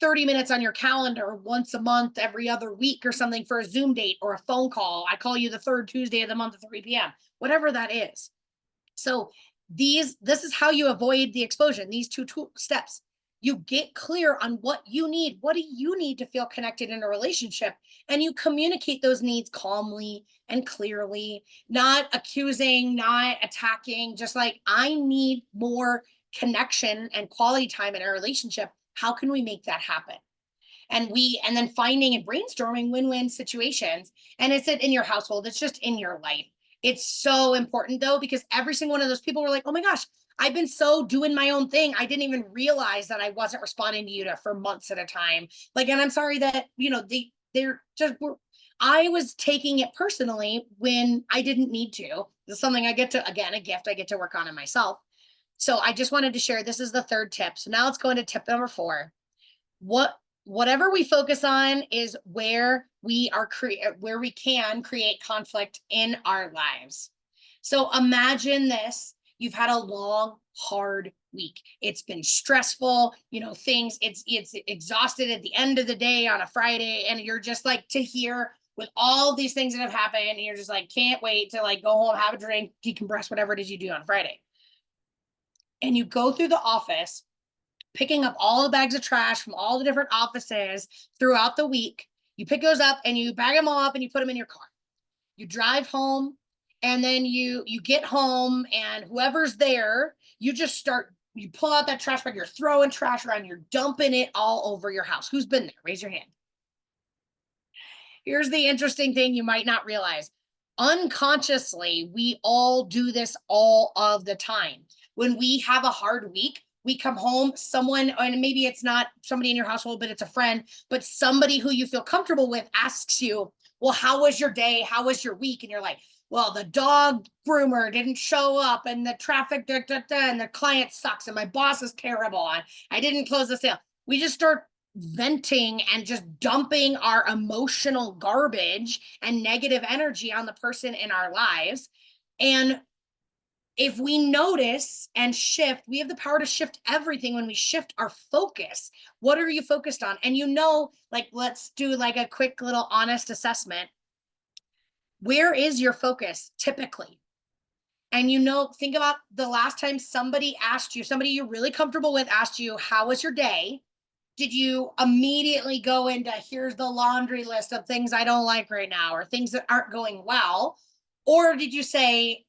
30 minutes on your calendar once a month, every other week or something for a Zoom date or a phone call. I call you the third Tuesday of the month at 3 p.m., whatever that is. So this is how you avoid the explosion, these two steps. You get clear on what you need. What do you need to feel connected in a relationship? And you communicate those needs calmly and clearly, not accusing, not attacking, just like, I need more connection and quality time in a relationship. How can we make that happen? And then finding and brainstorming win-win situations. And it's in your household, it's just in your life. It's so important though, because every single one of those people were like, oh my gosh, I've been so doing my own thing. I didn't even realize that I wasn't responding to you for months at a time. Like, and I'm sorry that, they're just, I was taking it personally when I didn't need to. This is something I get to, again, a gift I get to work on in myself. So I just wanted to share, this is the third tip. So now let's go into tip number 4. Whatever we focus on is where we can create conflict in our lives. So imagine this, you've had a long, hard week. It's been stressful, it's exhausted at the end of the day on a Friday, and you're just like, to hear with all these things that have happened, and you're just like, can't wait to like go home, have a drink, decompress, whatever it is you do on Friday. And you go through the office, picking up all the bags of trash from all the different offices throughout the week. You pick those up and you bag them all up and you put them in your car. You drive home, and then you get home, and whoever's there, you pull out that trash bag, you're throwing trash around, you're dumping it all over your house. Who's been there? Raise your hand. Here's the interesting thing you might not realize. Unconsciously, we all do this all of the time. When we have a hard week, we come home, someone, and maybe it's not somebody in your household, but it's a friend, but somebody who you feel comfortable with asks you, well, how was your day? How was your week? And you're like, well, the dog groomer didn't show up, and the traffic, and the client sucks, and my boss is terrible, and I didn't close the sale. We just start venting and just dumping our emotional garbage and negative energy on the person in our lives. And if we notice and shift, we have the power to shift everything when we shift our focus. What are you focused on? And like, let's do like a quick little honest assessment. Where is your focus typically? And think about the last time somebody you're really comfortable with asked you, how was your day? Did you immediately go into, here's the laundry list of things I don't like right now, or things that aren't going well? Or did you say,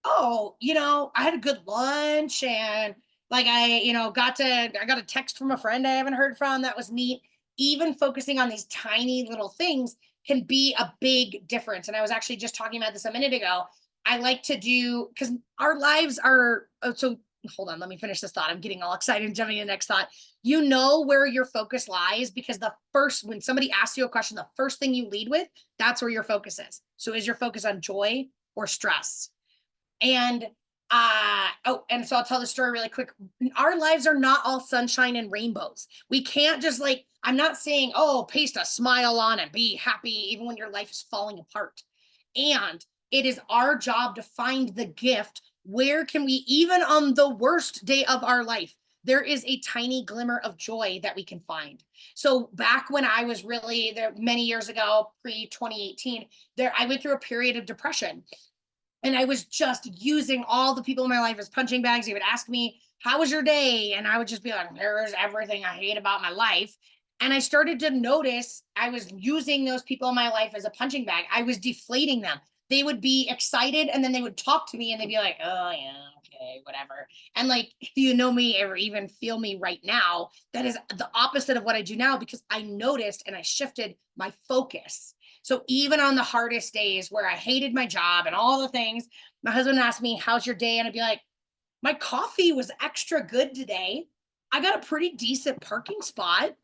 oh, I had a good lunch, and like I got a text from a friend I haven't heard from, that was neat. Even focusing on these tiny little things can be a big difference. And I was actually just talking about this a minute ago. I like to do, because our lives are, so hold on, let me finish this thought. I'm getting all excited and jumping to the next thought. You know where your focus lies, because when somebody asks you a question, the first thing you lead with, that's where your focus is. So is your focus on joy or stress? And and so I'll tell the story really quick. Our lives are not all sunshine and rainbows. We can't just like, I'm not saying, oh, paste a smile on and be happy even when your life is falling apart. And it is our job to find the gift. Where can we, even on the worst day of our life, there is a tiny glimmer of joy that we can find. So back when I was really there many years ago, pre 2018, I went through a period of depression. And I was just using all the people in my life as punching bags. They would ask me, how was your day? And I would just be like, there's everything I hate about my life. And I started to notice I was using those people in my life as a punching bag. I was deflating them. They would be excited and then they would talk to me and they'd be like, oh, yeah, okay, whatever. And like, if you know me or even feel me right now, that is the opposite of what I do now, because I noticed and I shifted my focus. So even on the hardest days where I hated my job and all the things, my husband asked me, how's your day? And I'd be like, my coffee was extra good today. I got a pretty decent parking spot.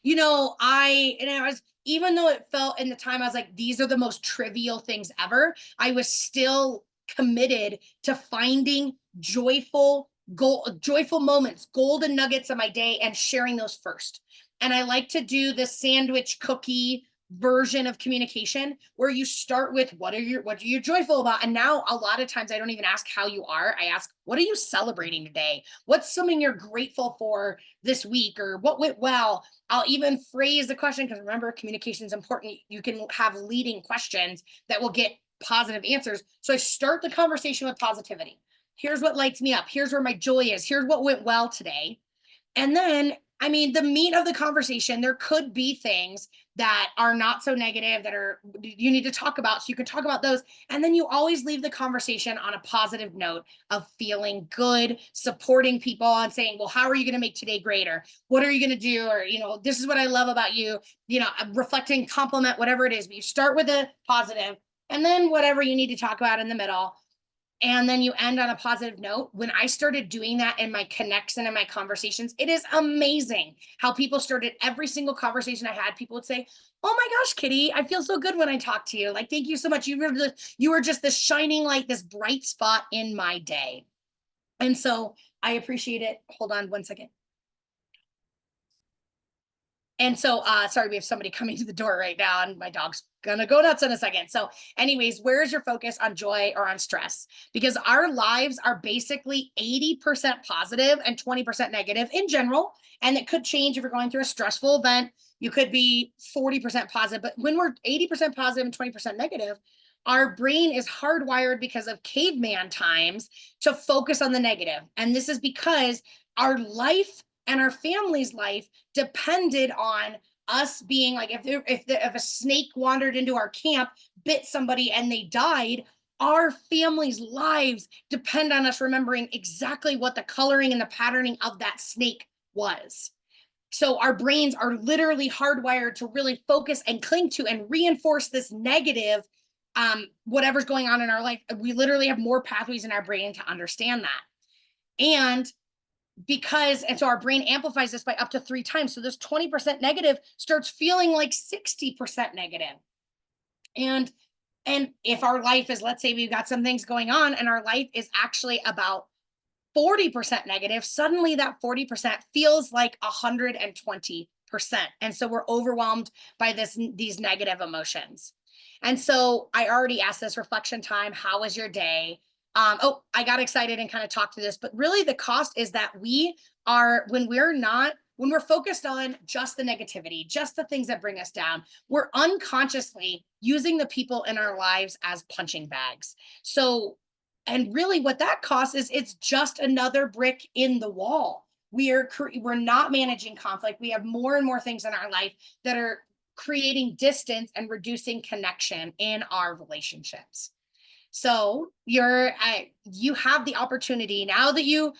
I was, even though it felt in the time, I was like, these are the most trivial things ever, I was still committed to finding joyful moments, golden nuggets of my day, and sharing those first. And I like to do the sandwich cookie version of communication, where you start with what are you joyful about. And now a lot of times I don't even ask how you are. I ask, what are you celebrating today? What's something you're grateful for this week, or what went well? I'll even phrase the question, because remember, communication is important. You can have leading questions that will get positive answers. So I start the conversation with positivity. Here's what lights me up. Here's where my joy is. Here's what went well today. And then, I mean, the meat of the conversation, there could be things that are not so negative that you need to talk about. So you can talk about those. And then you always leave the conversation on a positive note of feeling good, supporting people and saying, well, how are you going to make today greater? What are you going to do? Or, this is what I love about you, reflecting, compliment, whatever it is. But you start with a positive, and then whatever you need to talk about in the middle. And then you end on a positive note. When I started doing that in my connects and in my conversations, it is amazing how people started every single conversation I had. People would say, oh my gosh, Kitty, I feel so good when I talk to you. Like, thank you so much. You were just this shining light, this bright spot in my day. And so I appreciate it. Hold on one second. And so, sorry, we have somebody coming to the door right now, and my dog's gonna go nuts in a second. So anyways, where is your focus, on joy or on stress? Because our lives are basically 80% positive and 20% negative in general. And it could change if you're going through a stressful event. You could be 40% positive, but when we're 80% positive and 20% negative, our brain is hardwired, because of caveman times, to focus on the negative. And this is because our life and our family's life depended on us being like, if a snake wandered into our camp, bit somebody, and they died, our family's lives depend on us remembering exactly what the coloring and the patterning of that snake was. So our brains are literally hardwired to really focus and cling to and reinforce this negative, whatever's going on in our life. We literally have more pathways in our brain to understand that. And so our brain amplifies this by up to 3 times. So this 20% negative starts feeling like 60% negative. And if our life is, let's say we've got some things going on and our life is actually about 40% negative, suddenly that 40% feels like 120%. And so we're overwhelmed by these negative emotions. And so I already asked this reflection time, how was your day? I got excited and kind of talked to this, but really the cost is that when we're focused on just the negativity, just the things that bring us down, we're unconsciously using the people in our lives as punching bags. So, and really what that costs is it's just another brick in the wall. We're not managing conflict. We have more and more things in our life that are creating distance and reducing connection in our relationships. So you have the opportunity now that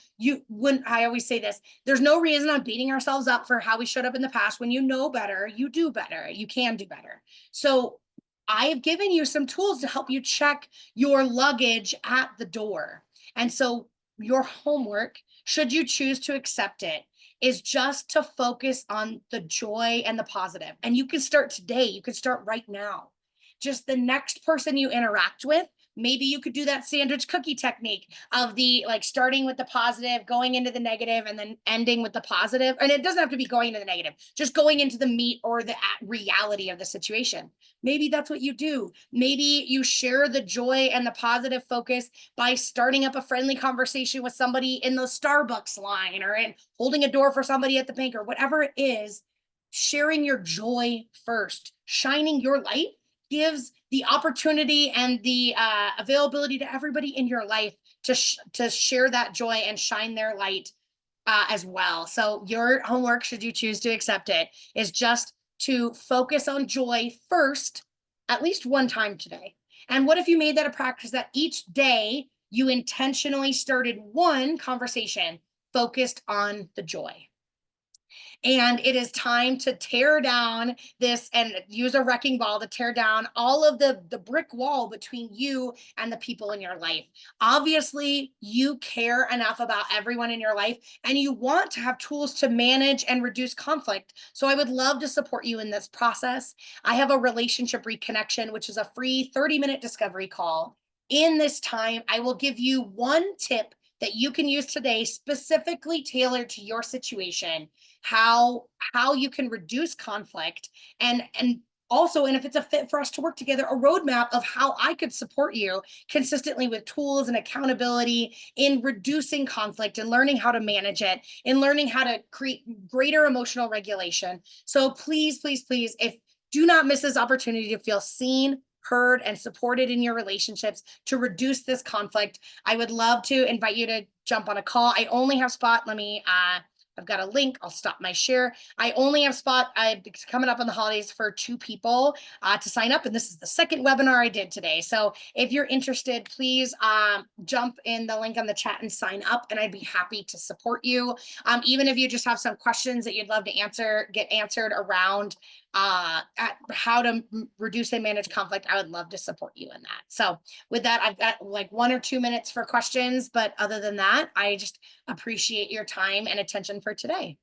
I always say this, there's no reason on beating ourselves up for how we showed up in the past. When you know better, you do better, you can do better. So I have given you some tools to help you check your luggage at the door. And so your homework, should you choose to accept it, is just to focus on the joy and the positive. And you can start today, you can start right now. Just the next person you interact with, maybe you could do that sandwich cookie technique of the like starting with the positive, going into the negative, and then ending with the positive. And it doesn't have to be going into the negative, just going into the meat or the reality of the situation. Maybe that's what you do. Maybe you share the joy and the positive focus by starting up a friendly conversation with somebody in the Starbucks line or in holding a door for somebody at the bank or whatever it is. Sharing your joy first, shining your light gives the opportunity and the availability to everybody in your life to share that joy and shine their light as well. So your homework, should you choose to accept it, is just to focus on joy first, at least one time today. And what if you made that a practice that each day you intentionally started one conversation focused on the joy? And it is time to tear down this and use a wrecking ball to tear down all of the brick wall between you and the people in your life. Obviously, you care enough about everyone in your life and you want to have tools to manage and reduce conflict. So I would love to support you in this process. I have a relationship reconnection, which is a free 30-minute discovery call. In this time, I will give you one tip that you can use today, specifically tailored to your situation, how you can reduce conflict, and also, and if it's a fit for us to work together, a roadmap of how I could support you consistently with tools and accountability in reducing conflict and learning how to manage it and learning how to create greater emotional regulation. So please, please, please, if do not miss this opportunity to feel seen, heard, and supported in your relationships to reduce this conflict. I would love to invite you to jump on a call. I only have spot. I've got a link. I'll stop my share. I only have spot. I'm coming up on the holidays for 2 people to sign up. And this is the second webinar I did today. So if you're interested, please jump in the link on the chat and sign up. And I'd be happy to support you. Even if you just have some questions that you'd love to get answered around at how to reduce and manage conflict, I would love to support you in that. So with that, I've got like 1 or 2 minutes for questions. But other than that, I just appreciate your time and attention for today.